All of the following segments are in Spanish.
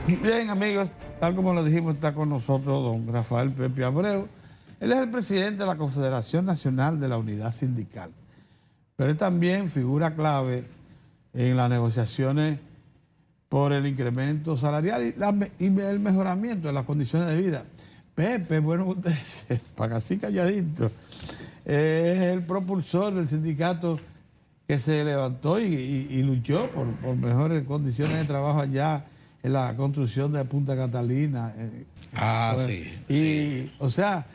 Bien, amigos, tal como lo dijimos, está con nosotros don Rafael Pepe Abreu. Él es el presidente de la Confederación Nacional de la Unidad Sindical, pero es también figura clave en las negociaciones por el incremento salarial y el mejoramiento de las condiciones de vida. Pepe, bueno, usted sepa, así calladito, es el propulsor del sindicato que se levantó y luchó por mejores condiciones de trabajo allá en la construcción de Punta Catalina. Sí. Y, o sea,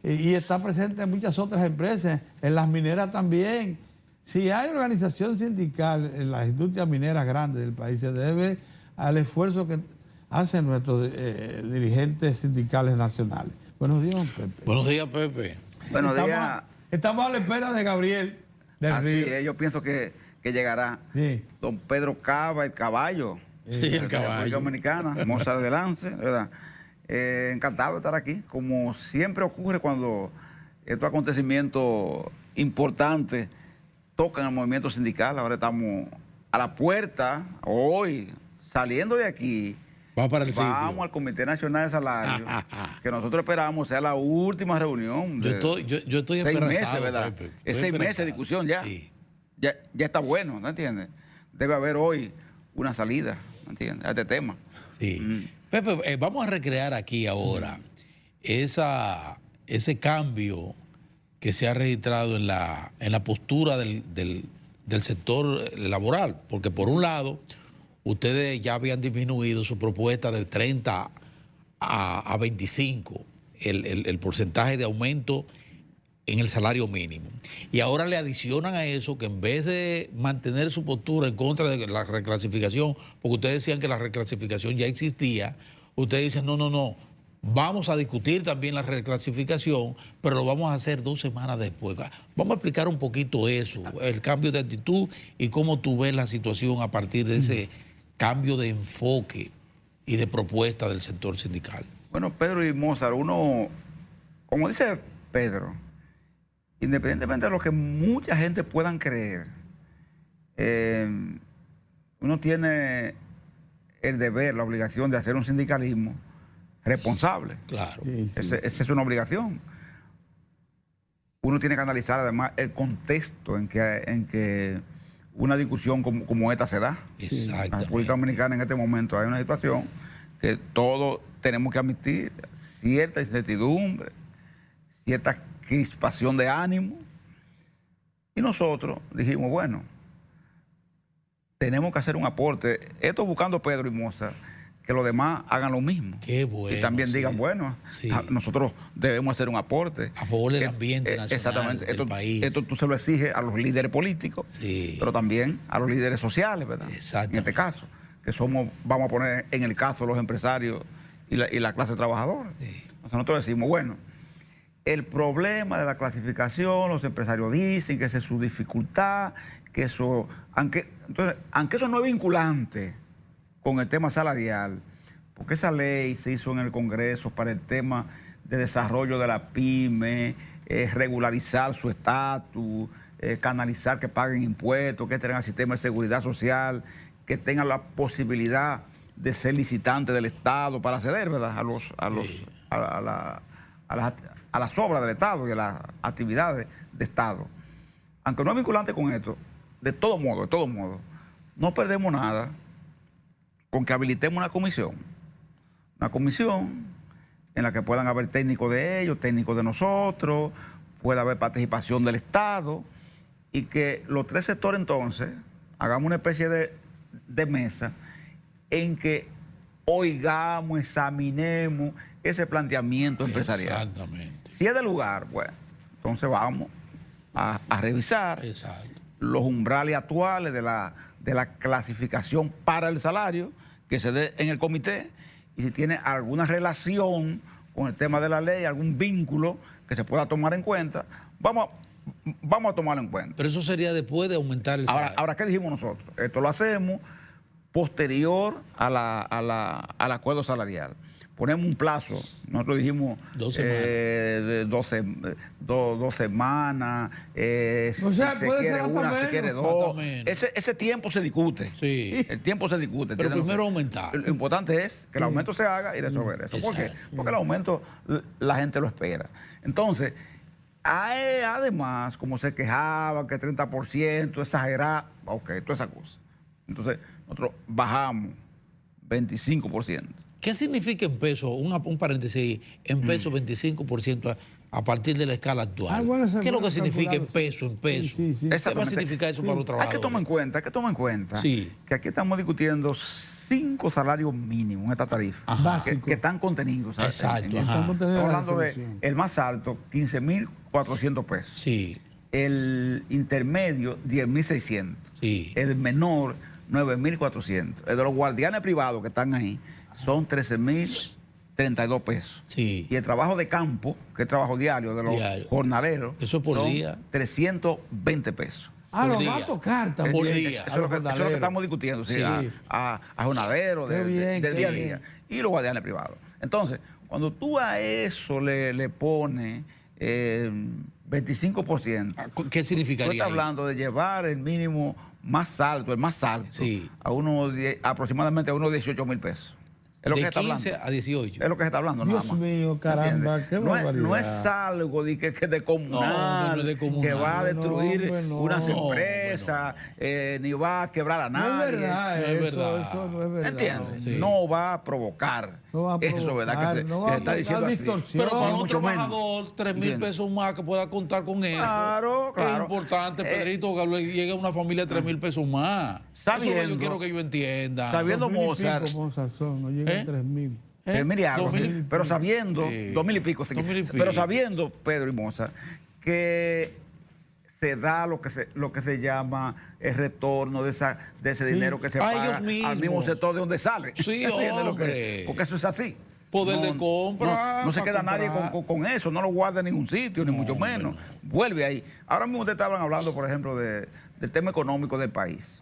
y está presente en muchas otras empresas, en las mineras también. Si hay organización sindical en las industrias mineras grandes del país, se debe al esfuerzo que hacen nuestros dirigentes sindicales nacionales. Buenos días, don Pepe. Buenos días, Pepe. Buenos días. Estamos a la espera de Gabriel del Así Río. es, yo pienso que llegará. Sí. Don Pedro Cava, el caballo. Sí, el de la República caballo. Dominicana, Moza de Lance, ¿verdad? Encantado de estar aquí. Como siempre ocurre cuando estos acontecimientos importantes tocan el movimiento sindical. Ahora estamos a la puerta, hoy, saliendo de aquí. Vamos para el Vamos sitio. al Comité Nacional de Salario, que nosotros esperamos sea la última reunión. Yo estoy 6 meses, esperanzado, ¿verdad? Pepe. Es Estoy 6 meses de esperanzado. discusión ya. Sí. Ya está bueno, ¿no entiendes? Debe haber hoy una salida, ¿no entiendes? A este tema. Sí. Pepe, vamos a recrear aquí ahora ese cambio que se ha registrado en la postura del sector laboral, porque por un lado, ustedes ya habían disminuido su propuesta de 30 a 25, el porcentaje de aumento en el salario mínimo. Y ahora le adicionan a eso que en vez de mantener su postura en contra de la reclasificación, porque ustedes decían que la reclasificación ya existía, ustedes dicen, no, vamos a discutir también la reclasificación, pero lo vamos a hacer 2 semanas después. Vamos a explicar un poquito eso, el cambio de actitud y cómo tú ves la situación a partir de ese cambio de enfoque y de propuesta del sector sindical. Bueno, Pedro y Mozart, uno, como dice Pedro, independientemente de lo que mucha gente puedan creer, uno tiene el deber, la obligación de hacer un sindicalismo responsable. Claro. Sí, sí. Esa es una obligación. Uno tiene que analizar además el contexto en que una discusión como esta se da. En la Exactamente. República Dominicana en este momento hay una situación que todos tenemos que admitir cierta incertidumbre, cierta crispación de ánimo. Y nosotros dijimos, bueno, tenemos que hacer un aporte. Esto buscando Pedro y Mozart, que los demás hagan lo mismo. Qué bueno. Y también sí. digan, bueno, Sí. nosotros debemos hacer un aporte. A favor del ambiente nacional, exactamente. del país. Esto tú se lo exiges a los líderes políticos, Sí. pero también a los líderes sociales, ¿verdad? Exactamente. En este caso, que somos, vamos a poner en el caso los empresarios y la clase trabajadora. Sí. Entonces nosotros decimos, bueno, el problema de la clasificación, los empresarios dicen que esa es su dificultad, que eso, aunque eso no es vinculante con el tema salarial, porque esa ley se hizo en el Congreso para el tema de desarrollo de la pyme, regularizar su estatus, canalizar que paguen impuestos, que tengan sistema de seguridad social, que tengan la posibilidad de ser licitantes del Estado para acceder, ¿verdad? A las obras del Estado y a las actividades de Estado. Aunque no es vinculante con esto, de todo modo, no perdemos nada con que habilitemos una comisión en la que puedan haber técnicos de ellos, técnicos de nosotros, pueda haber participación del Estado y que los 3 sectores entonces hagamos una especie de mesa en que oigamos, examinemos ese planteamiento empresarial. Exactamente. Si es de lugar, bueno, entonces vamos a revisar Exacto. los umbrales actuales de la clasificación para el salario que se dé en el comité y si tiene alguna relación con el tema de la ley, algún vínculo que se pueda tomar en cuenta, vamos a tomarlo en cuenta. Pero eso sería después de aumentar el salario. Ahora, ¿qué dijimos nosotros? Esto lo hacemos posterior al acuerdo salarial. ponemos un plazo, nosotros dijimos 2 semanas, O sea, si se puede quiere ser hasta una, si menos. quiere Hasta 2. menos. Ese tiempo se discute. Sí. El tiempo se discute. Pero ¿entiendes? primero aumentar. Lo importante es que el aumento se haga y resolver eso. ¿Por qué? Exacto. Porque el aumento la gente lo espera. Entonces, además, como se quejaba que 30%, exagerado, ok, toda esa cosa. Entonces, nosotros bajamos 25%. ¿Qué significa en pesos, un paréntesis, en pesos 25% a partir de la escala actual? Bueno, ¿Qué es lo que bueno significa en calculado. peso? Sí. ¿Qué va a significar eso para los Hay trabajadores? que tomar en cuenta Sí. que aquí estamos discutiendo 5 salarios mínimos en esta tarifa Básico. que están contenidos. ¿sabes? Exacto, En- ajá. Estamos teniendo Estamos la hablando de resolución. el más alto, 15.400 pesos. Sí, El intermedio, 10.600. sí. El menor, 9.400. El de los guardianes privados que están ahí son 13.032 pesos. Sí. Y el trabajo de campo, que es trabajo diario de los Diario. jornaleros, Eso por son día. 320 pesos. por Lo día. va a tocar también. Por Eso día. es lo que estamos discutiendo, sí, Sí. a jornaleros Qué bien, del qué día a bien. día y los guardianes privados. Entonces, cuando tú a eso le pones 25%, ¿Qué tú significaría estás ahí? hablando de llevar el mínimo más alto, Sí. a aproximadamente a unos 18.000 pesos. Es lo que De se está 15 hablando. a 18. Es lo que se está hablando, nada Dios más. mío, caramba, ¿Entiendes? qué no barbaridad. es algo que de comunal, No, no es de comunal. que va a destruir No, hombre, no. unas No, empresas, ni va a quebrar a No es nadie. verdad, No es eso, verdad. eso no es verdad. ¿Entiendes? Sí. No va a provocar. No va a Eso, provocar, ¿verdad? Que no se va a está diciendo provocar así. distorsión. Pero para un mucho menos. trabajador, 3.000 ¿Entiendes? pesos más que pueda contar con eso. Claro, claro. Es importante, Pedrito, que le llegue a una familia 3.000 pesos más. Eso es lo que yo Sabiendo- quiero que ellos entiendan. sabiendo- 2.000 y Mozart. pico, Mozart son, no llegan ¿Eh? a 3.000. 3.000 y algo, 2.000 sí. Pero sabiendo, 2.000 y pico, sí. 2.000 y pico. Pero sabiendo, Pedro y Moza, que se da lo que se llama el retorno de ese dinero que se A paga ellos mismos. al mismo sector de donde sale. Sí, ¿Entiendes lo que- hombre. porque eso es así. Poder de compra, No se para queda nadie comprar. con eso, no lo guarda en ningún sitio, ni mucho hombre, menos. Vuelve ahí. Ahora mismo ustedes estaban hablando, por ejemplo, del tema económico del país.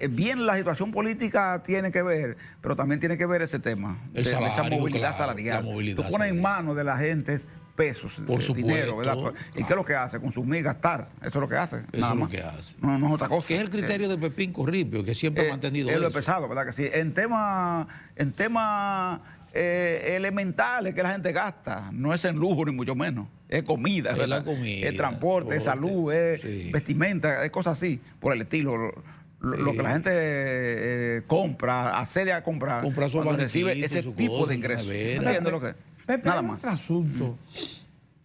Bien, la situación política tiene que ver, pero también tiene que ver ese tema, El esa salario, movilidad claro, salarial. la movilidad Tú pones en salarial. manos de la gente pesos, Por supuesto, dinero, ¿verdad? ¿Y claro. qué es lo que hace? Consumir, gastar. Eso es lo que hace. Eso nada es lo más. que hace. No es otra cosa. Que es el criterio de Pepín Corripio, que siempre ha mantenido es lo eso. pesado, ¿verdad? Que sí. En temas elementales que la gente gasta, no es en lujo ni mucho menos. Es comida, Es ¿verdad? la comida, es transporte, es salud, es sí. vestimenta, es cosas así, por el estilo. Lo que la gente compra, accede a comprar, Comprar su cuando abaniquito, recibe ese su tipo cosa, de su ingresos. nevera. ¿Entiendes lo que? Pepe, Nada hay más. otro asunto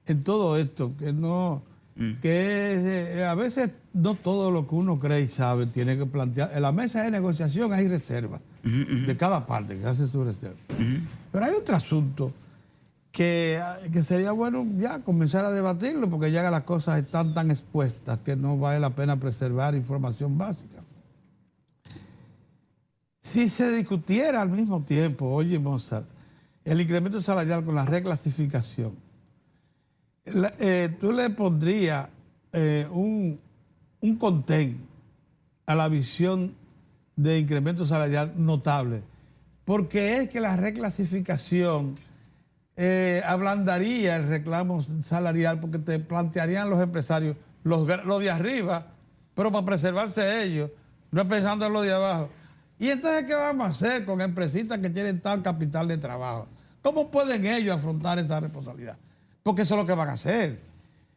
en todo esto que no, que a veces no todo lo que uno cree y sabe tiene que plantear. En la mesa de negociación hay reservas de cada parte que hace su reserva. Pero hay otro asunto que sería bueno ya comenzar a debatirlo porque ya las cosas están tan expuestas que no vale la pena preservar información básica. Si se discutiera al mismo tiempo, oye Mozart, el incremento salarial con la reclasificación, tú le pondrías un contén a la visión de incremento salarial notable, porque es que la reclasificación ablandaría el reclamo salarial, porque te plantearían los empresarios los de arriba, pero para preservarse ellos, no pensando en los de abajo. Y entonces, ¿qué vamos a hacer con empresitas que tienen tal capital de trabajo? ¿Cómo pueden ellos afrontar esa responsabilidad? Porque eso es lo que van a hacer.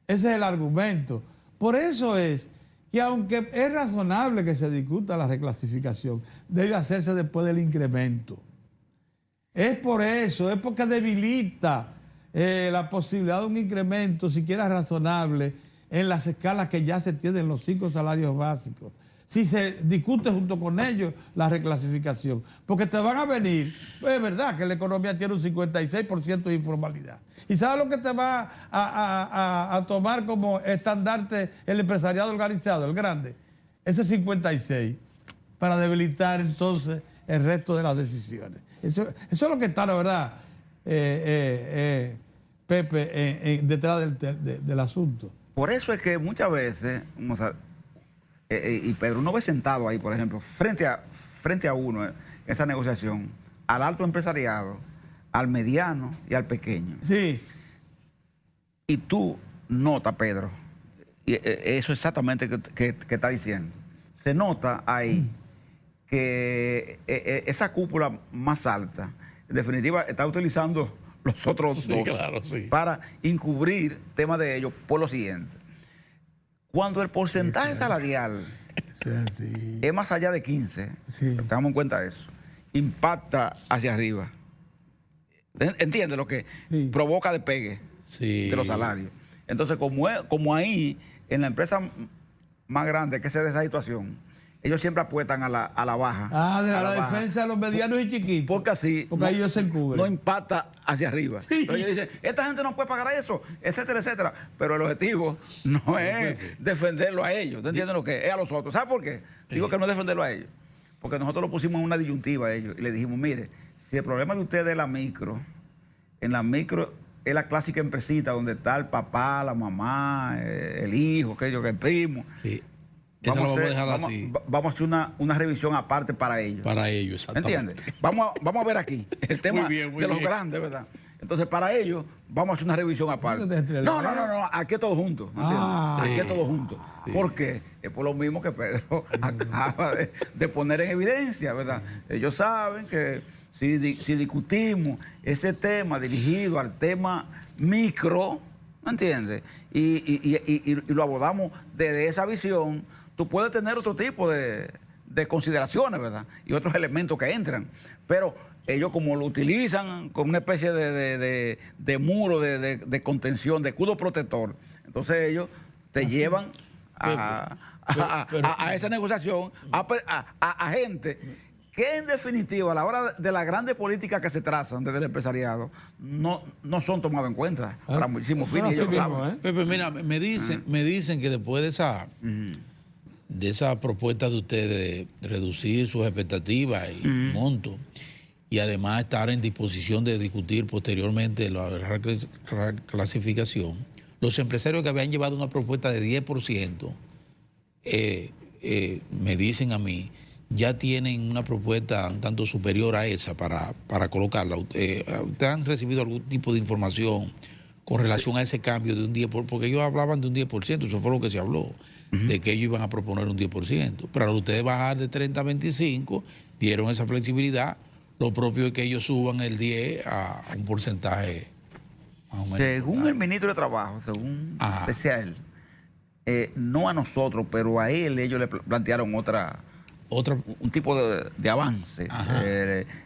Ese es el argumento. Por eso es que aunque es razonable que se discuta la reclasificación, debe hacerse después del incremento. Es por eso, es porque debilita la posibilidad de un incremento, siquiera razonable, en las escalas que ya se tienen los 5 salarios básicos. Si se discute junto con ellos la reclasificación. Porque te van a venir, es verdad que la economía tiene un 56% de informalidad. ¿Y sabes lo que te va a tomar como estandarte el empresariado organizado, el grande? Ese 56, para debilitar entonces el resto de las decisiones. Eso es lo que está, la verdad, Pepe, detrás del asunto. Por eso es que muchas veces, y Pedro, uno ve sentado ahí, por ejemplo, frente a uno, en esa negociación, al alto empresariado, al mediano y al pequeño. Sí. Y tú notas, Pedro, y eso exactamente que está diciendo. Se nota ahí que esa cúpula más alta, en definitiva, está utilizando los otros dos claro, sí. para encubrir temas de ellos por lo siguiente. Cuando el porcentaje salarial es más allá de 15, tengamos en cuenta eso, impacta hacia arriba. ¿Entiendes lo que provoca despegue de los salarios? Entonces, como ahí, en la empresa más grande que se de esa situación, ellos siempre apuestan a la baja. Ah, de la defensa de los medianos y chiquitos. Porque así porque ellos se encubren. No impacta hacia arriba. Sí. Entonces ellos dicen, esta gente no puede pagar eso, etcétera, etcétera. Pero el objetivo no es defenderlo a ellos. ¿Te entiendes lo que es? Es a los otros. ¿Sabes por qué? Digo que no es defenderlo a ellos. Porque nosotros lo pusimos en una disyuntiva a ellos y le dijimos, mire, si el problema de ustedes es la micro, en la micro es la clásica empresita donde está el papá, la mamá, el hijo, el primo. Sí. Vamos a hacer una revisión aparte para ellos. Para ellos, exactamente. ¿Entiendes? Vamos a ver aquí el tema de los grandes, ¿verdad? Entonces, para ellos, vamos a hacer una revisión aparte. No, aquí es todo junto. Aquí es todo junto. Sí. ¿Por qué? Es por lo mismo que Pedro acaba de poner en evidencia, ¿verdad? Ellos saben que si discutimos ese tema dirigido al tema micro, ¿me entiendes? Y lo abordamos desde esa visión, tú puedes tener otro tipo de consideraciones, ¿verdad? Y otros elementos que entran. Pero ellos como lo utilizan como una especie de muro, de contención, de escudo protector, entonces ellos te llevan a esa negociación, a gente que en definitiva a la hora de las grandes políticas que se trazan desde el empresariado no son tomadas en cuenta para muchísimos fines. Pepe, mira, me dicen que después de esa propuesta de ustedes de reducir sus expectativas y monto, y además estar en disposición de discutir posteriormente la clasificación, los empresarios que habían llevado una propuesta de 10%, me dicen a mí, ya tienen una propuesta un tanto superior a esa para colocarla. ¿Ustedes han recibido algún tipo de información con relación a ese cambio de un 10%? Porque ellos hablaban de un 10%, eso fue lo que se habló, de que ellos iban a proponer un 10%. Pero al ustedes bajar de 30 a 25, dieron esa flexibilidad. Lo propio es que ellos suban el 10 a un porcentaje más o menos. Según el ministro de Trabajo, según decía él, no a nosotros, pero a él ellos le plantearon un tipo de avance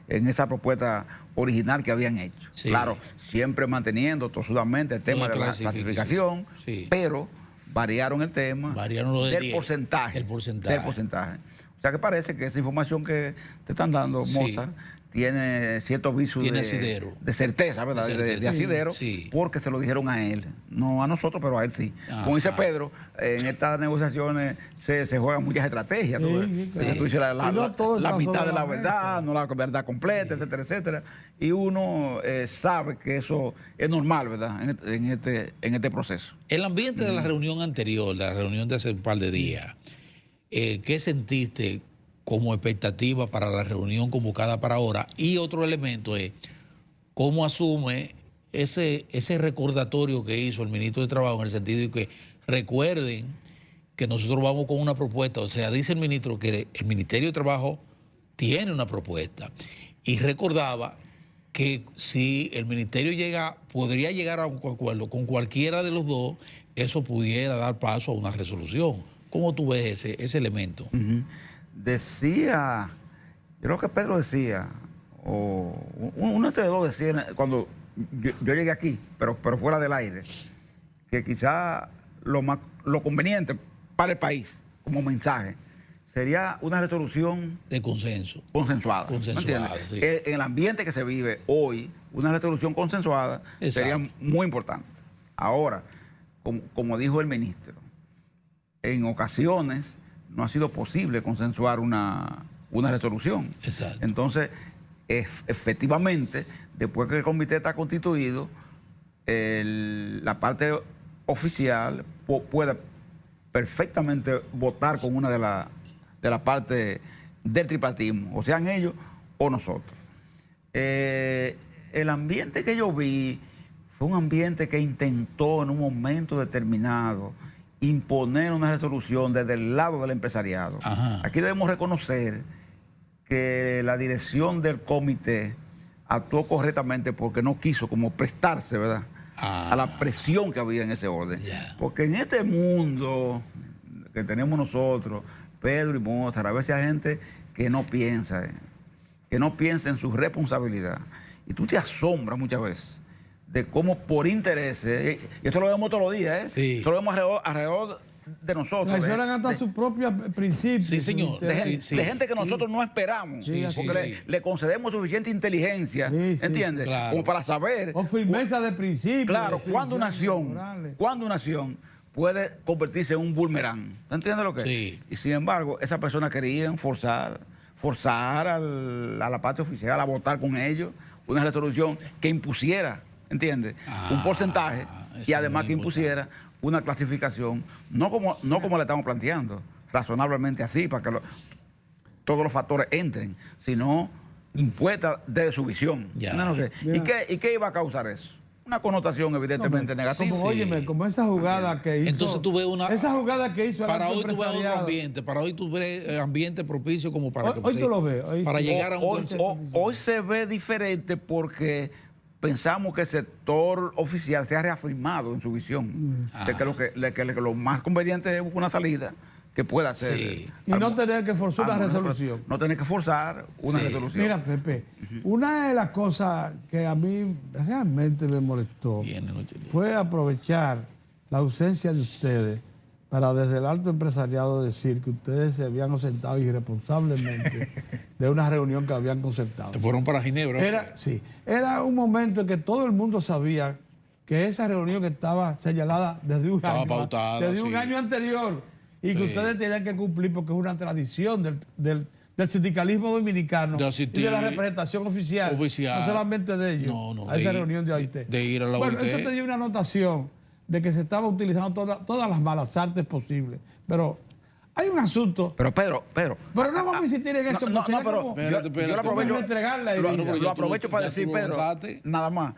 en esa propuesta original que habían hecho. Sí. Claro, siempre manteniendo tosudamente el tema de la clasificación, pero variaron el tema del porcentaje. El porcentaje. O sea que parece que esa información que te están dando, Mozart, tiene cierto viso de certeza, ¿verdad? De asidero, porque se lo dijeron a él, no a nosotros, pero a él sí. Como dice Pedro, en estas negociaciones se juegan muchas estrategias. Tú dices la mitad de la verdad, no la verdad completa, etcétera, etcétera. Y uno sabe que eso es normal, ¿verdad? En este proceso. El ambiente de la reunión anterior, la reunión de hace un par de días, ¿qué sentiste como expectativa para la reunión convocada para ahora? Y otro elemento es cómo asume ese recordatorio que hizo el ministro de Trabajo, en el sentido de que recuerden que nosotros vamos con una propuesta. O sea, dice el ministro que el Ministerio de Trabajo tiene una propuesta, y recordaba que si el ministerio podría llegar a un acuerdo con cualquiera de los dos, eso pudiera dar paso a una resolución. ¿Cómo tú ves ese elemento? Decía, yo creo que Pedro decía, o uno de ustedes dos decía cuando yo llegué aquí, pero fuera del aire, que quizá lo conveniente para el país como mensaje sería una resolución de consensuada. Sí. En el ambiente que se vive hoy, una resolución consensuada sería muy importante. Ahora, como dijo el ministro, en ocasiones no ha sido posible consensuar una resolución. Exacto. Entonces, efectivamente, después que el comité está constituido, la parte oficial puede perfectamente votar con una de la parte del tripartismo, o sean ellos o nosotros. el ambiente que yo vi fue un ambiente que intentó en un momento determinado imponer una resolución desde el lado del empresariado. Ajá. Aquí debemos reconocer que la dirección del comité actuó correctamente porque no quiso como prestarse, ¿verdad?, a la presión que había en ese orden. Yeah. Porque en este mundo que tenemos nosotros, Pedro y Mozart, a veces hay gente que no piensa en su responsabilidad. Y tú te asombras muchas veces de cómo por intereses, y esto lo vemos todos los días, Sí. esto lo vemos alrededor de nosotros. Traicionan hasta sus propios principios. Sí, señor. De Sí. gente que nosotros no esperamos, Sí, porque sí. le concedemos suficiente inteligencia, Sí, sí. ¿entiendes? Claro. Como para saber. O firmeza de principios. Claro, cuando una morales. nación puede convertirse en un boomerang. ¿Entiendes lo que es? Sí. Y sin embargo, esas personas querían forzar a la parte oficial a votar con ellos una resolución que impusiera, ¿entiendes? Un porcentaje eso y es además muy que impusiera una clasificación, no como le estamos planteando, razonablemente así, para que todos los factores entren, sino impuesta desde su visión. Ya. ¿Entiendes lo que es? ¿Y qué iba a causar eso? Una connotación evidentemente negativa. Como, Sí. óyeme, como esa jugada que hizo. Entonces tú ves una... Esa jugada que hizo el Para alto hoy tú ves otro empresariado. ambiente, para hoy tú ves ambiente propicio como para Hoy tú lo ves. Hoy para sí. llegar a un Hoy se ve diferente porque pensamos que el sector oficial se ha reafirmado en su visión de que lo más conveniente es buscar una salida que pueda hacer. Sí. Y no tener que forzar una resolución. No tener que forzar una Sí. resolución. Mira, Pepe, una de las cosas que a mí realmente me molestó Viene noche. fue aprovechar la ausencia de ustedes para desde el alto empresariado decir que ustedes se habían ausentado irresponsablemente de una reunión que habían concertado. Se fueron para Ginebra. Era un momento en que todo el mundo sabía que esa reunión estaba señalada desde un Estaba año, pautada, desde un sí. año anterior, y que Sí. ustedes tenían que cumplir porque es una tradición del sindicalismo dominicano De y asistir de la representación oficial, no solamente de ellos, No, a esa reunión de OIT. de ir a la bueno, OIT. eso tenía una anotación de que se estaba utilizando todas las malas artes posibles, pero hay un asunto. Pero Pedro. Pero no vamos a insistir en eso. No, sería pero como- Espérate, yo lo aprovecho, entregarla y lo- vida. lo Ya aprovecho tú- para ya decir, tú Pedro, avanzaste. nada más,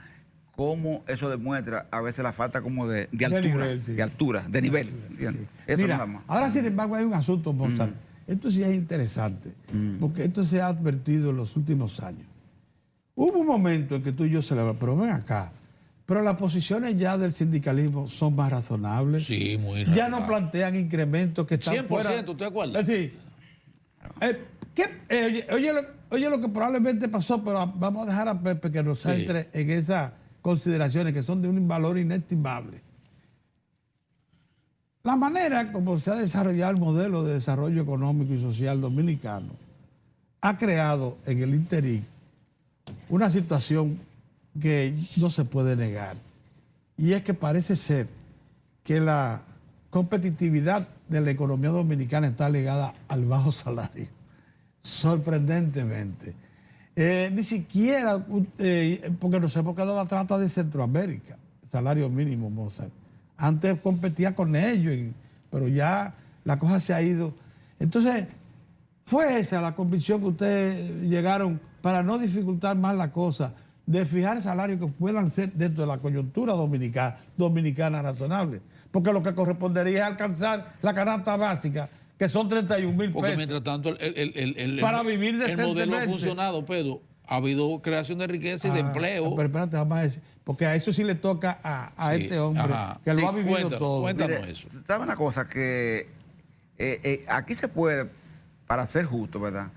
cómo eso demuestra a veces la falta como de altura, nivel, sí. de altura, de nivel. ¿Entiendes? Eso Mira, nada más. ahora sin embargo hay un asunto, Mozart. Esto sí es interesante, porque esto se ha advertido en los últimos años. Hubo un momento en que tú y yo celebramos, pero ven acá, pero las posiciones ya del sindicalismo son más razonables. Sí, muy Ya no razonable. plantean incrementos que están 100%, fuera. ¿te acuerdas? Sí. Oye lo que probablemente pasó, pero vamos a dejar a Pepe que nos Sí. entre en esas consideraciones que son de un valor inestimable. La manera como se ha desarrollado el modelo de desarrollo económico y social dominicano ha creado en el interín una situación que no se puede negar. Y es que parece ser que la competitividad de la economía dominicana está ligada al bajo salario. Sorprendentemente. Ni siquiera, porque nos hemos quedado atrás de Centroamérica, salario mínimo, Mozart. Antes competía con ellos, pero ya la cosa se ha ido. Entonces, fue esa la convicción que ustedes llegaron para no dificultar más la cosa, de fijar salarios que puedan ser dentro de la coyuntura dominicana razonable. Porque lo que correspondería es alcanzar la canasta básica, que son 31,000 Porque pesos. mientras tanto Para vivir el modelo ha decentemente. funcionado, Pedro. Ha habido creación de riqueza y de empleo. Pero espérate, vamos a decir, porque a eso sí le toca a Sí, este hombre, ajá. que lo Sí, ha vivido todo. cuéntanos Mire, eso. ¿sabe una cosa? Que aquí se puede, para ser justo, ¿verdad?,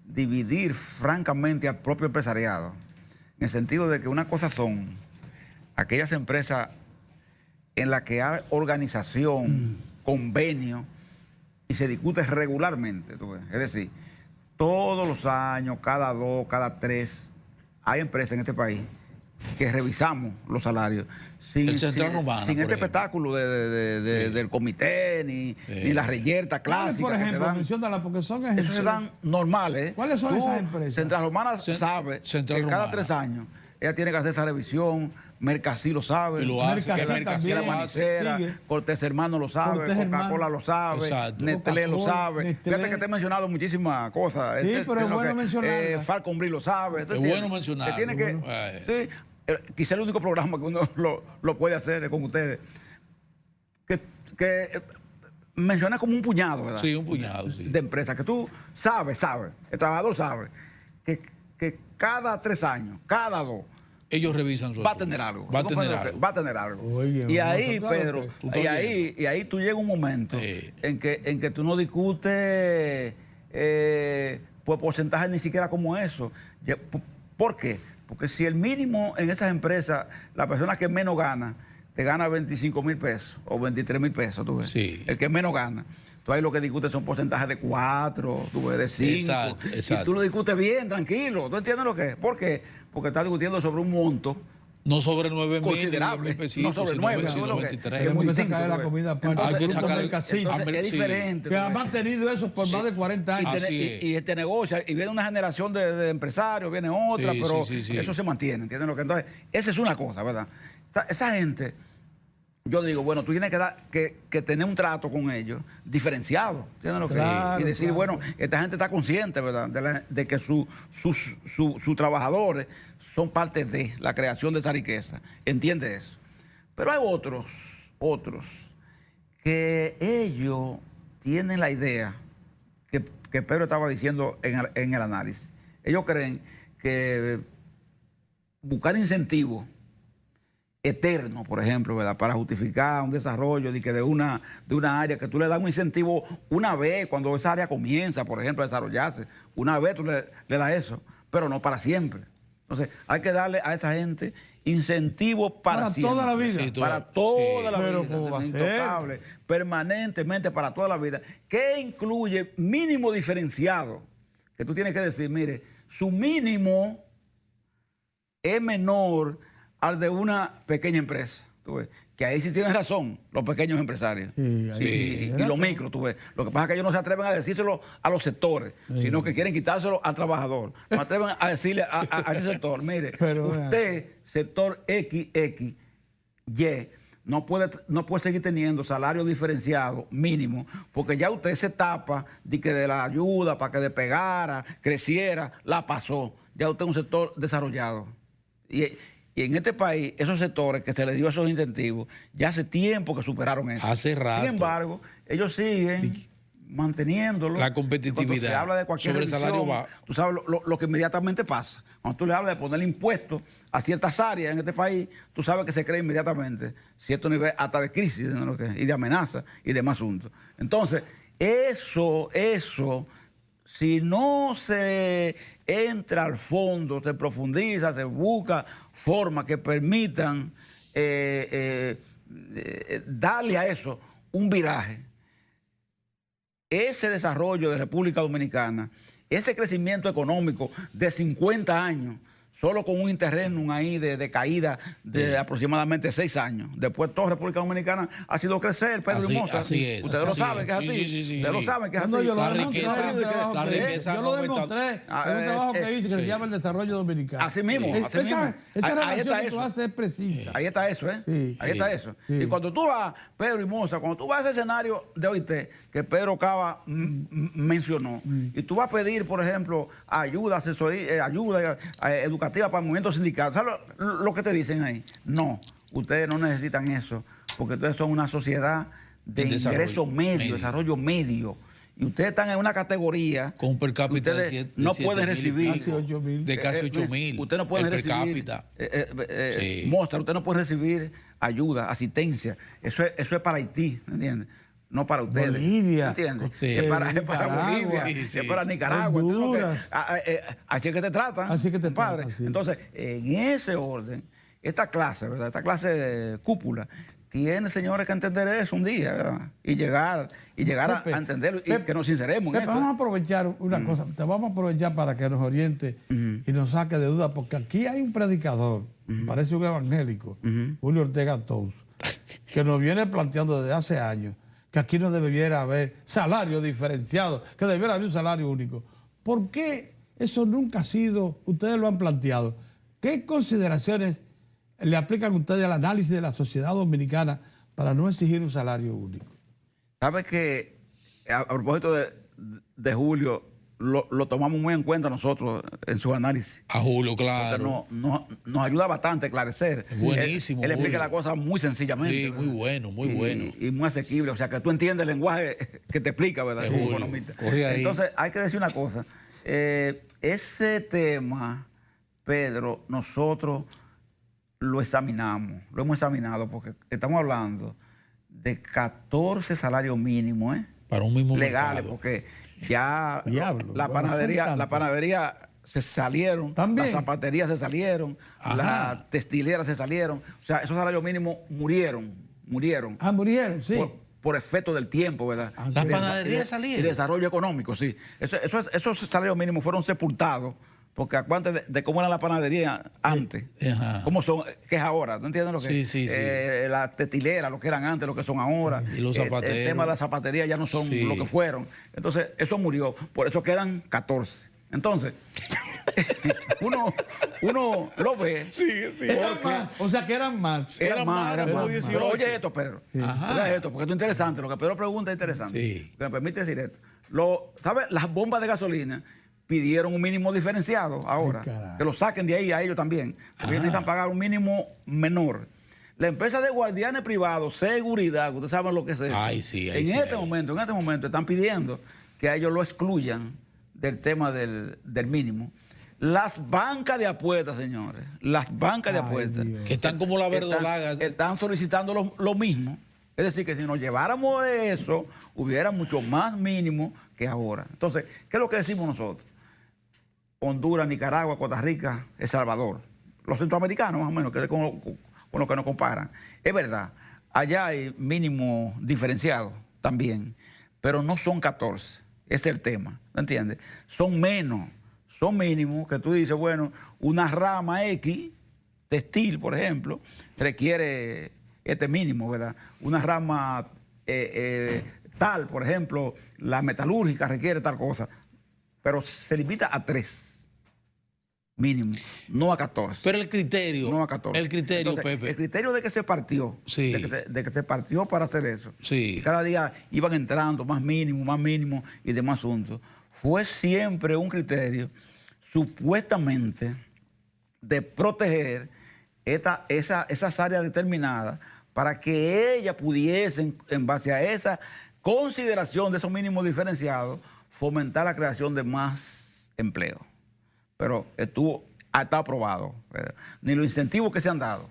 dividir francamente al propio empresariado, en el sentido de que una cosa son aquellas empresas en las que hay organización, convenio, y se discute regularmente. ¿Tú ves? Es decir, todos los años, cada 2, cada 3, hay empresas en este país que revisamos los salarios El Central Romana, sin por este ejemplo. espectáculo del comité, ni la reyerta ¿Cuáles, clásica. por que se ejemplo, dan. menciónala porque son Esos se dan normales. ¿Cuáles son esas empresas? Central Romana Cen- sabe Central que cada Romana. 3 años ella tiene que hacer esa revisión. Mercasí lo sabe. Y lo hace, Mercasí que Mercasí también. lo hace. Manicera, Cortés Hermano lo sabe, Cortés Coca-Cola Hermano. lo sabe, Exacto. Nestlé lo Coca-Cola, sabe. Nestlé. Fíjate que te he mencionado muchísimas cosas. Sí, pero es bueno mencionarlas. Falcon Brie lo sabe. Es bueno mencionarlo. Tiene que, Bueno. sí, quizá el único programa que uno lo puede hacer es con ustedes. Que mencioné como un puñado, ¿verdad? Sí, un puñado, sí. De empresas que tú sabes, el trabajador sabe, que cada 3 años, cada 2, Ellos revisan su va a asunto. tener algo. Va a tener algo. Va a tener algo. Oye, y no, ahí, claro Pedro, que tú estás y ahí tú llegas un momento Sí. en que tú no discutes por porcentaje ni siquiera como eso. ¿Por qué? Porque si el mínimo en esas empresas, la persona que menos gana, te gana 25,000 pesos o 23,000 pesos, tú ves. Sí. El que menos gana. Tú ahí lo que discutes son porcentajes de 4, tú ves, de 5. Exacto, Y exacto. tú lo discutes bien, tranquilo. ¿Tú entiendes lo que es? ¿Por qué? Porque estás discutiendo sobre un monto No sobre 9,000, considerable. 10,000 pesitos, No sobre sino 9, sino ¿no? 23. Que Tenemos que muy sacar distinto, la tú ves. comida aparte. Hay que Punto sacar- Mercasí, entonces, es sí. diferente. que tú ha ves. mantenido eso por más de 40 años. Así es. Y este negocio, y viene una generación de empresarios, viene otra, Sí, pero sí. eso se mantiene, ¿entiendes lo que? Entonces, esa es una cosa, ¿verdad? Esa gente, yo digo, bueno, tú tienes que tener un trato con ellos diferenciado, ¿entiendes lo que? Claro, Y decir, claro. bueno, esta gente está consciente, ¿verdad? De que sus trabajadores son parte de la creación de esa riqueza, entiende eso. Pero hay otros que ellos tienen la idea que Pedro estaba diciendo en el análisis. Ellos creen que buscar incentivos eternos, por ejemplo, ¿verdad?, para justificar un desarrollo de una área, que tú le das un incentivo una vez, cuando esa área comienza, por ejemplo, a desarrollarse, una vez tú le das eso, pero no para siempre. Entonces, hay que darle a esa gente incentivos para siempre. toda la vida. Sí, Para toda la Pero vida. ¿cómo va a ser? Intocable, permanentemente para toda la vida. ¿Qué incluye mínimo diferenciado? Que tú tienes que decir, mire, su mínimo es menor al de una pequeña empresa. Tú ves, que ahí sí tienes razón, los pequeños empresarios. Sí, ahí sí Y tienes los razón. micros, tú ves. Lo que pasa es que ellos no se atreven a decírselo a los sectores, sino que quieren quitárselo al trabajador. No se atreven a decirle a ese sector, mire, Pero, usted, sector XX, Y, no puede seguir teniendo salario diferenciado mínimo, porque ya usted esa etapa de la ayuda para que despegara, creciera, la pasó. Ya usted es un sector desarrollado. Y en este país, esos sectores que se les dio esos incentivos, ya hace tiempo que superaron eso. Hace rato. Sin embargo, ellos siguen manteniéndolo. La competitividad Cuando se habla de cualquier sobre el salario revisión, bajo. tú sabes lo que inmediatamente pasa. Cuando tú le hablas de poner impuestos a ciertas áreas en este país, tú sabes que se crea inmediatamente cierto nivel hasta de crisis, ¿no? Y de amenaza y demás asuntos. Entonces, eso, si no se entra al fondo, se profundiza, se busca formas que permitan darle a eso un viraje, ese desarrollo de República Dominicana, ese crecimiento económico de 50 años, solo con un interregnum ahí de caída de aproximadamente 6 años. Después toda República Dominicana ha sido crecer, Pedro Así- y Moza. así es, Ustedes lo así saben es. que es así. Sí, Ustedes lo sí. saben que es así. No, yo lo La demostré riqueza- en un trabajo la que hice. riqueza Yo no lo aumenta. demostré en un trabajo que hice que se llama el desarrollo dominicano. Así mismo, así mismo. Esa Ahí relación está que tú eso. haces es precisa. Ahí está eso, ¿eh? Sí. Ahí está eso. Sí. Y cuando tú vas, Pedro y Moza, cuando tú vas a ese escenario de OIT, que Pedro Cava mencionó, y tú vas a pedir, por ejemplo, ayuda, asesoría, ayuda educativa para el movimiento sindical, ¿sabes lo que te dicen ahí? No, ustedes no necesitan eso, porque ustedes son una sociedad de En desarrollo ingreso medio, medio. desarrollo medio. Y ustedes están en una categoría Con un per que cápita de ustedes siete- no de pueden 7,000 y recibir. Casi 8,000. De casi 8,000. Usted no puede el per recibir. cápita. Sí. Mostra, usted no puede recibir ayuda, asistencia. Eso es para Haití, ¿entiendes? No para ustedes. Bolivia. ¿Entiendes? Sí. Es para Nicaragua. Bolivia, Sí, sí. es para Nicaragua. Honduras. Así es que te tratan. Así que te compadre. tratan, sí. Entonces, en ese orden, esta clase, ¿verdad? Esta clase de cúpula, tiene, señores, que entender eso un día, ¿verdad? Y llegar Pepe, a entenderlo y Pepe, que nos sinceremos en Pepe, esto. vamos a aprovechar una cosa, te vamos a aprovechar para que nos oriente y nos saque de duda, porque aquí hay un predicador, parece un evangélico, Julio Ortega Tous, que nos viene planteando desde hace años que aquí no debiera haber salario diferenciado, que debiera haber un salario único. ¿Por qué eso nunca ha sido, ustedes lo han planteado, ¿qué consideraciones le aplican ustedes al análisis de la sociedad dominicana para no exigir un salario único? Sabes que a propósito de Julio, lo tomamos muy en cuenta nosotros en su análisis. A Julio, claro. Nos ayuda bastante a esclarecer. Es buenísimo. Él explica Julio. la cosa muy sencillamente. Sí, muy bueno, muy bueno. Y muy asequible. O sea, que tú entiendes el lenguaje que te explica, ¿verdad? Julio, Economista. cogí ahí. Entonces, hay que decir una cosa. Ese tema, Pedro, nosotros lo examinamos, lo hemos examinado porque estamos hablando de 14 salarios mínimos, para un mismo legales, mercado. porque ya Diablo, la panadería se salieron, ¿también? las zapaterías se salieron, Ajá. las textileras se salieron. O sea, esos salarios mínimos murieron. Ah, murieron, sí. Por efecto del tiempo, ¿verdad? Las Y panaderías salieron. Y desarrollo económico, sí. Esos salarios mínimos fueron sepultados, porque acuérdate de cómo era la panadería antes, Ajá. cómo son, que es ahora, ¿no entiendes lo que Sí, sí, sí. las textileras, lo que eran antes, lo que son ahora. Y los zapateros. El tema de la zapatería ya no son Sí. lo que fueron. Entonces, eso murió. Por eso quedan 14. Entonces, uno lo ve. Sí. Eran más, o sea que eran más. Eran más, eran como más. 18. Pero oye esto, Pedro. Ajá. Oye esto, porque esto es interesante. Lo que Pedro pregunta es interesante. Sí. Que me permite decir esto. ¿Sabes? Las bombas de gasolina pidieron un mínimo diferenciado ahora. Ay, carajo. Que lo saquen de ahí a ellos también. Porque ellos necesitan pagar un mínimo menor. La empresa de guardianes privados, seguridad, ustedes saben lo que es eso. Ay, sí, ahí en sí, este ahí. momento están pidiendo que a ellos lo excluyan del tema del mínimo. Las bancas de apuestas, señores, las bancas de Ay, apuestas, Dios. Que están como la verdolaga. están solicitando lo mismo. Es decir, que si nos lleváramos eso, hubiera mucho más mínimo que ahora. Entonces, ¿qué es lo que decimos nosotros? Honduras, Nicaragua, Costa Rica, El Salvador. Los centroamericanos, más o menos, que es con lo que nos comparan. Es verdad, allá hay mínimo diferenciado también, pero no son 14. Ese es el tema, ¿me entiendes? Son menos, son mínimos que tú dices, bueno, una rama X, textil, por ejemplo, requiere este mínimo, ¿verdad? Una rama tal, por ejemplo, la metalúrgica requiere tal cosa, pero se limita a 3 mínimo, no a 14. Pero el criterio. No a 14. El criterio, Entonces, Pepe. el criterio de que se partió, Sí. de que se partió para hacer eso. Sí. Y cada día iban entrando más mínimo y demás asuntos. Fue siempre un criterio, supuestamente, de proteger esas áreas determinadas para que ellas pudiesen, en base a esa consideración de esos mínimos diferenciados, fomentar la creación de más empleo. Pero ha estado aprobado. Ni los incentivos que se han dado,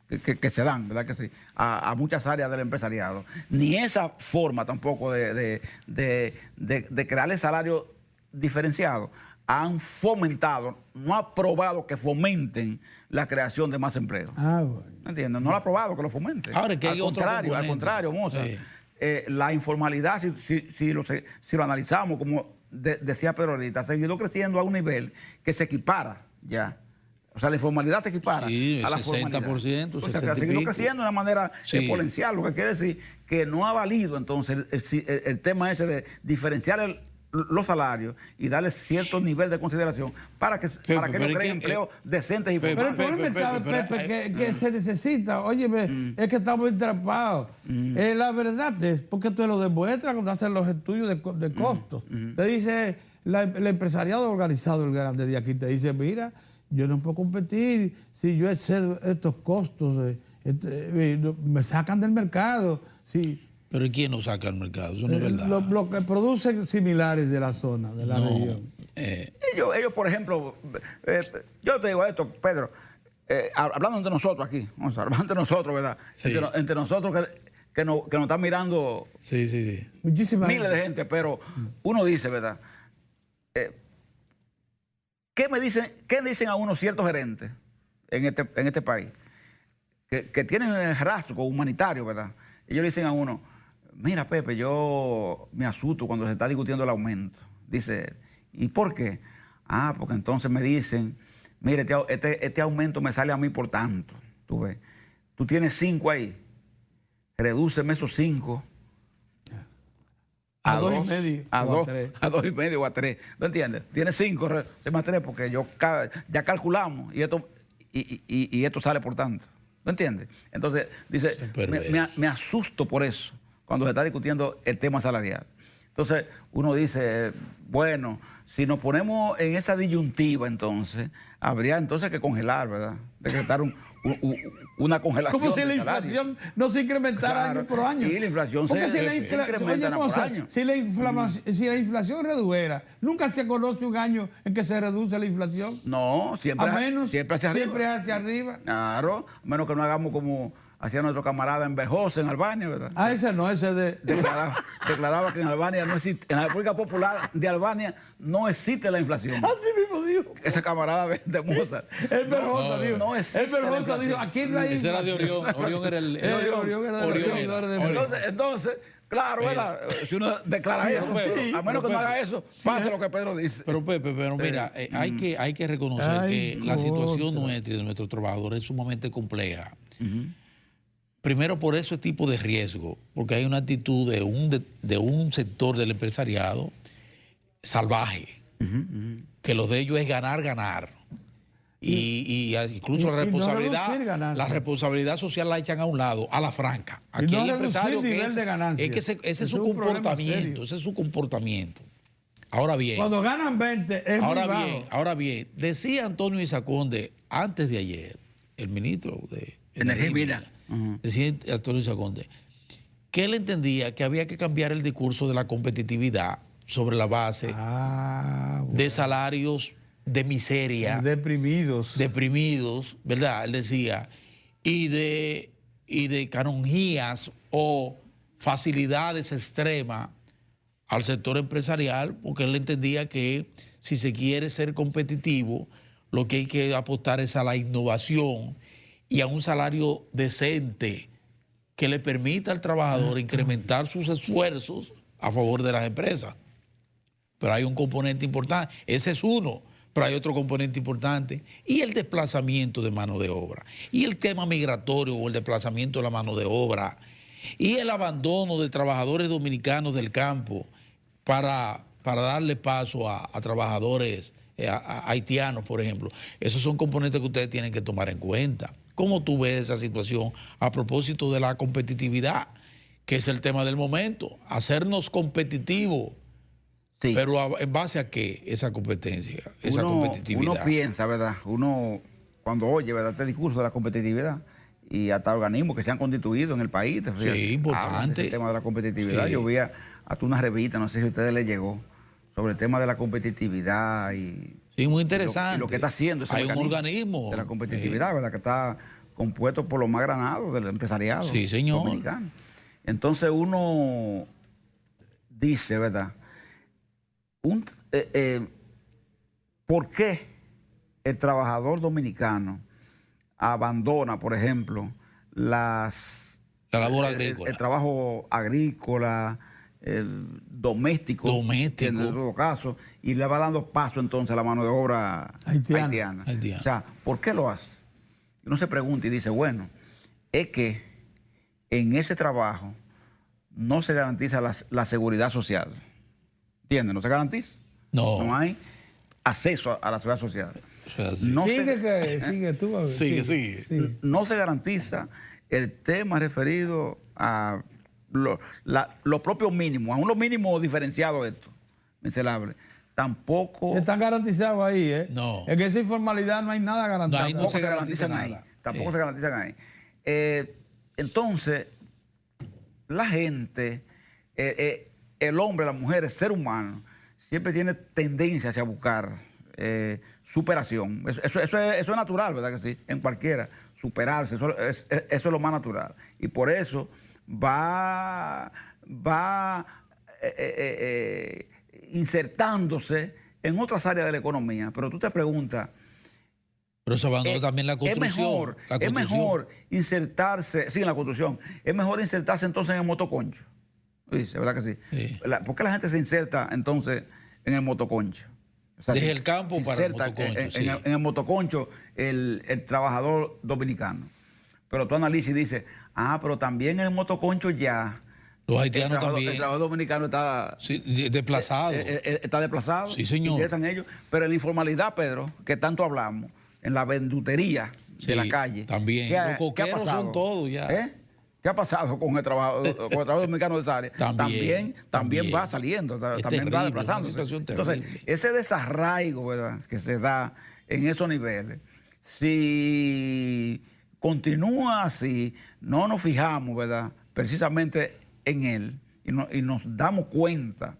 que se dan, ¿verdad que sí? A muchas áreas del empresariado, ni esa forma tampoco de crear el salario diferenciado han fomentado, no ha aprobado que fomenten la creación de más empleo. Ah, bueno. ¿Entiendes? No lo ha aprobado que lo fomenten. Ahora es que hay otro al componente. contrario, Moza. Sí. La informalidad, si lo analizamos, como decía Pedro ahorita, ha seguido creciendo a un nivel que se equipara ya. O sea, la informalidad se equipara Sí, a la 60%, formalidad. O sea, que ha 60 y seguido pico. creciendo de una manera Sí. exponencial, lo que quiere decir que no ha valido entonces el tema ese de diferenciar los salarios y darle cierto nivel de consideración para que pero no es creen que, empleos decentes y Pepe, Pero el formales. problema está, Pepe, que se necesita, óyeme, es que estamos entrapados. La verdad es, porque te lo demuestra cuando hacen los estudios de costos. Te dice, el empresariado organizado, el grande de aquí, te dice, mira, yo no puedo competir si yo excedo estos costos, me sacan del mercado. Sí. Pero ¿y quién nos saca al mercado? Eso no es verdad. Lo que producen similares de la zona, de la región. Ellos, por ejemplo, yo te digo esto, Pedro, hablando entre nosotros aquí, hablando entre nosotros, ¿verdad? Sí. Entre nosotros que nos están mirando Sí. Muchísimas miles de gente, pero uno dice, ¿verdad? ¿Qué dicen a uno ciertos gerentes en este país? Que tienen rastro humanitario, ¿verdad? Ellos dicen a uno, mira, Pepe, yo me asusto cuando se está discutiendo el aumento. Dice, ¿y por qué? Ah, porque entonces me dicen, mire, este aumento me sale a mí por tanto. Tú ves, tú tienes 5 ahí, redúceme esos 5 a 2,5 a o a 2, 3. a 2,5 o a 3. ¿No entiendes? Tienes 5, se más 3 porque ya calculamos y esto y esto sale por tanto. ¿No entiendes? Entonces, dice, me asusto por eso, cuando se está discutiendo el tema salarial. Entonces, uno dice, bueno, si nos ponemos en esa disyuntiva, entonces, habría entonces que congelar, ¿verdad? Decretar una congelación. Como si la inflación no se incrementara año por año. Y la inflación porque se incrementa por año. Si la inflación redujera, nunca se conoce un año en que se reduce la inflación. No, siempre hacia arriba. Claro, a menos que no hagamos como hacía nuestro camarada en Berjosa, en Albania, ¿verdad? Ah, ese no, ese de... Declaraba que en Albania no existe, en la República Popular de Albania no existe la inflación. Así mismo dijo. Ese camarada de Mozart. El Berjosa dijo. No existe. El Berjosa dijo, aquí no hay... Ese era de Orión. Orión era el... Orión era de los seguidores de... Entonces, claro, ¿verdad? Si uno declara eso, a menos que no haga eso, pase lo que Pedro dice. Pero Pepe, mira, hay que reconocer que la situación nuestra y de nuestros trabajadores es sumamente compleja. Primero por ese tipo de riesgo, porque hay una actitud de un sector del empresariado salvaje, que lo de ellos es ganar. Y incluso la responsabilidad social la echan a un lado, a la franca. Aquí hay empresarios que ese es su comportamiento, Ahora bien. Cuando ganan 20 es muy bajo. Ahora bien, decía Antonio Isaconde antes de ayer, el ministro de Energía y Minas, decía Antonio Isaconde, que él entendía que había que cambiar el discurso de la competitividad sobre la base de salarios de miseria. Deprimidos, ¿verdad? Él decía, y de canonjías o facilidades extremas al sector empresarial, porque él entendía que si se quiere ser competitivo, lo que hay que apostar es a la innovación y a un salario decente que le permita al trabajador incrementar sus esfuerzos a favor de las empresas. Pero hay un componente importante, ese es uno, pero hay otro componente importante, y el desplazamiento de mano de obra, y el tema migratorio o el desplazamiento de la mano de obra, y el abandono de trabajadores dominicanos del campo para darle paso a trabajadores haitianos, por ejemplo. Esos son componentes que ustedes tienen que tomar en cuenta. ¿Cómo tú ves esa situación a propósito de la competitividad, que es el tema del momento? Hacernos competitivos. Sí. Pero ¿en base a qué esa competencia, esa competitividad? Uno piensa, ¿verdad? Uno cuando oye, ¿verdad?, este discurso de la competitividad, y hasta organismos que se han constituido en el país. Sí, importante. El tema de la competitividad. Sí. Yo vi hasta una revista, no sé si a ustedes les llegó, sobre el tema de la competitividad y... Sí, muy interesante. Y lo que está haciendo ese mecanismo un organismo de la competitividad, ¿verdad?, que está compuesto por los más granados del empresariado. Sí, señor. Dominicano. Entonces uno dice, ¿verdad?, ¿por qué el trabajador dominicano abandona, por ejemplo, la labor agrícola, el trabajo agrícola, doméstico, en todo caso, y le va dando paso entonces a la mano de obra haitiana? O sea, ¿por qué lo hace? Uno se pregunta y dice, bueno, es que en ese trabajo no se garantiza la seguridad social. ¿Entiendes? No se garantiza. No hay acceso a la seguridad social. No sigue tú. Sigue. No se garantiza el tema referido a los propios mínimos, a unos mínimos diferenciados de esto, miserables. Tampoco... Están garantizados ahí, ¿eh? No. En esa informalidad no hay nada garantizado. Ahí no se garantizan ahí. Tampoco se garantizan ahí. Entonces, la gente, el hombre, la mujer, el ser humano, siempre tiene tendencia hacia buscar superación. Eso es natural, ¿verdad que sí? En cualquiera, superarse, eso es lo más natural. Y por eso va insertándose en otras áreas de la economía. Pero tú te preguntas... Pero se abandonó también la construcción. Es mejor insertarse, sí, en la construcción. Es mejor insertarse entonces en el motoconcho. Dice, ¿verdad que sí? ¿Por qué la gente se inserta entonces en el motoconcho? O sea, desde el campo para el motoconcho. En el motoconcho, el trabajador dominicano. Pero tú analizas y dices, pero también en el motoconcho ya... Los haitianos también. El trabajador dominicano está... desplazado. Está desplazado. Sí, señor. Ingresan ellos. Pero en la informalidad, Pedro, que tanto hablamos, en la vendutería de la calle. También. Los coqueros son todos ya. ¿Qué ha pasado con el trabajo dominicano de esa área? También va saliendo, también va desplazándose. Entonces, ese desarraigo, ¿verdad?, que se da en esos niveles, si continúa así, no nos fijamos, ¿verdad?, precisamente en él, y nos damos cuenta,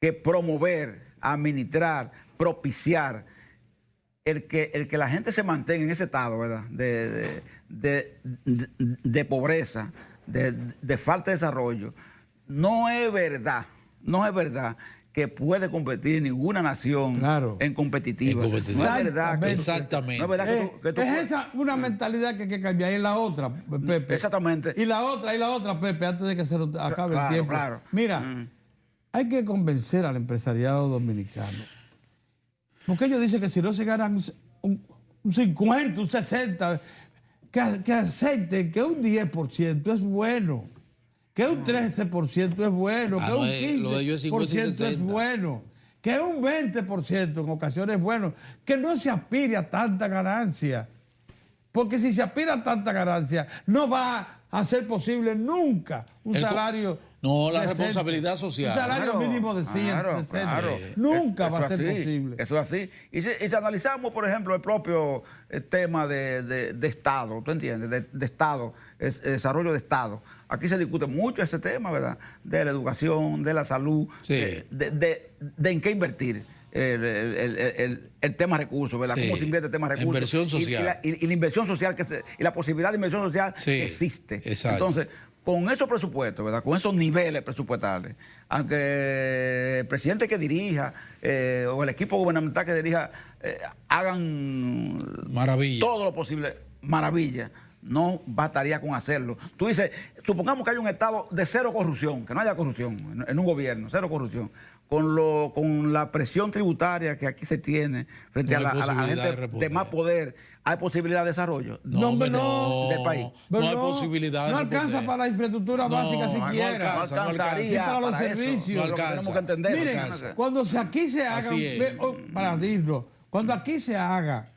que promover, administrar, propiciar el que la gente se mantenga en ese estado, ¿verdad?, de pobreza, de falta de desarrollo, no es verdad que puede competir ninguna nación en competitiva. No es verdad. Exactamente. No es verdad es esa una mentalidad que hay que cambiar. Y la otra, Pepe. Exactamente. Y la otra, Pepe, antes de que se nos acabe el tiempo. Claro. Mira, hay que convencer al empresariado dominicano. Porque ellos dicen que si no se ganan un 50, un 60, que acepten que un 10% es bueno. Que un 13% es bueno, que un 15% es bueno, que un 20% en ocasiones es bueno, que no se aspire a tanta ganancia. Porque si se aspira a tanta ganancia, no va a ser posible nunca un salario. No, la decente, responsabilidad social. Un salario mínimo de 100. Nunca va a ser posible. Eso es así. Y si analizamos, por ejemplo, el propio tema de Estado, ¿tú entiendes? De Estado, desarrollo de Estado. Aquí se discute mucho ese tema, ¿verdad? De la educación, de la salud, de en qué invertir. El tema recursos, ¿verdad? Cómo se invierte el tema recursos. Inversión social. Y la inversión social y la posibilidad de inversión social que existe. Exacto. Entonces, con esos presupuestos, ¿verdad?, con esos niveles presupuestales, aunque el presidente que dirija o el equipo gubernamental que dirija hagan todo lo posible, maravilla, no bastaría con hacerlo. Tú dices, supongamos que hay un estado de cero corrupción, que no haya corrupción en un gobierno, cero corrupción, con la presión tributaria que aquí se tiene frente a la gente de más poder, ¿hay posibilidad de desarrollo? No, del país. No hay posibilidad. No alcanza para la infraestructura básica siquiera. No alcanzaría para los servicios. No alcanza. Tenemos que entender. Miren, cuando aquí se haga, para decirlo, cuando aquí se haga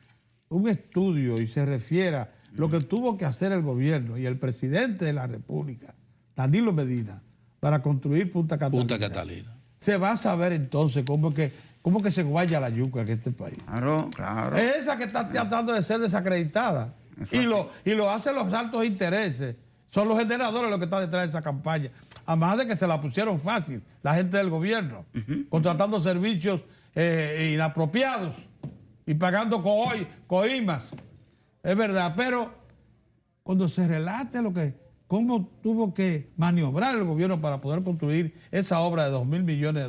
un estudio y se refiera lo que tuvo que hacer el gobierno y el presidente de la República, Danilo Medina, para construir Punta Catalina. Se va a saber entonces cómo que se guaya la yuca en este país. Claro. Es esa que está tratando de ser desacreditada. Y lo hacen los altos intereses. Son los generadores los que están detrás de esa campaña. Además de que se la pusieron fácil la gente del gobierno, contratando servicios inapropiados y pagando coimas. Es verdad, pero cuando se relate cómo tuvo que maniobrar el gobierno para poder construir esa obra de $2.000 millones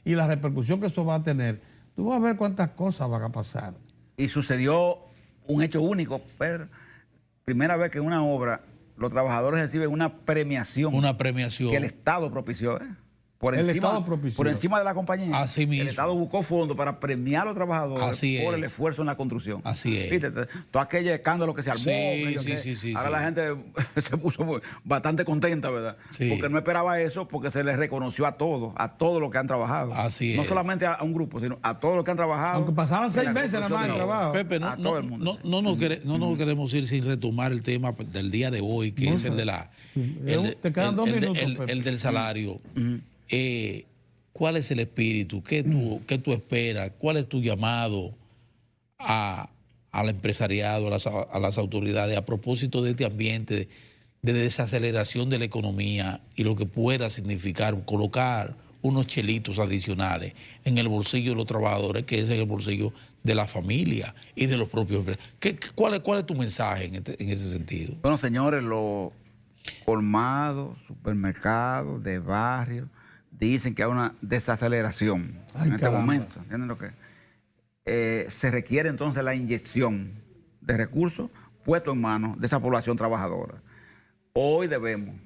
y la repercusión que eso va a tener, tú vas a ver cuántas cosas van a pasar. Y sucedió un hecho único, Pedro. Primera vez que en una obra los trabajadores reciben una premiación. Que el Estado propició, Por encima de la compañía. Así mismo. El Estado buscó fondos para premiar a los trabajadores por el esfuerzo en la construcción. Así es. ¿Viste? Todo aquel escándalo que se armó. Ahora la gente se puso bastante contenta, ¿verdad? Sí. Porque no esperaba eso, porque se les reconoció a todos los que han trabajado. Así no es. solamente a un grupo, sino a todos los que han trabajado. Aunque pasaban 6 meses nada más de trabajo. Pepe, no nos queremos ir sin retomar el tema del día de hoy, que es el de la... Te quedan 2 minutos, Pepe. El del salario. ¿Cuál es el espíritu? ¿Qué tú esperas? ¿Cuál es tu llamado al empresariado, a las autoridades a propósito de este ambiente de desaceleración de la economía y lo que pueda significar colocar unos chelitos adicionales en el bolsillo de los trabajadores, que es en el bolsillo de la familia y de los propios empresarios? ¿Cuál es tu mensaje en ese sentido? Bueno, señores, los colmados, supermercados de barrio dicen que hay una desaceleración en este momento. ¿Entienden lo que? Se requiere entonces la inyección de recursos puestos en manos de esa población trabajadora. Hoy debemos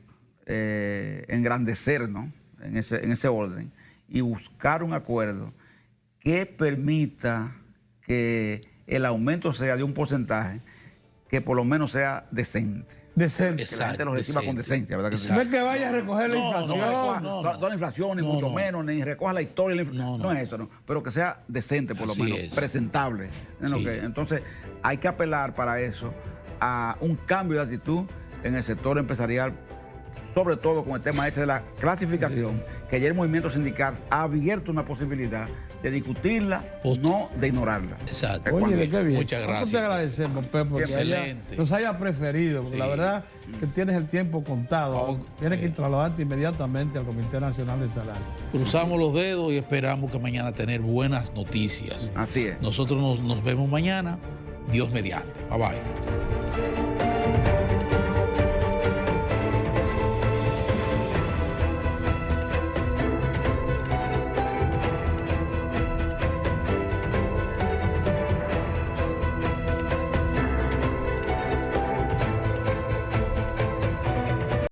engrandecernos en ese orden y buscar un acuerdo que permita que el aumento sea de un porcentaje que por lo menos sea decente. Decente. Que la gente lo reciba con decencia, ¿verdad? Que sí? No es que vaya a recoger la inflación. No la inflación, ni mucho menos, ni recoja la historia. No es eso, no. Pero que sea decente, por lo Así menos, es. presentable. Sí. Entonces, hay que apelar para eso a un cambio de actitud en el sector empresarial, sobre todo con el tema este de la clasificación, que ya el movimiento sindical ha abierto una posibilidad de discutirla, no de ignorarla. Exacto. Oye, qué bien. Muchas gracias. Te agradecemos, Pepe, que Excelente. nos haya preferido, porque Sí. la verdad que tienes el tiempo contado. Tienes que trasladarte inmediatamente al Comité Nacional de Salario. Cruzamos los dedos y esperamos que mañana tener buenas noticias. Así es. Nosotros nos vemos mañana. Dios mediante. Bye bye.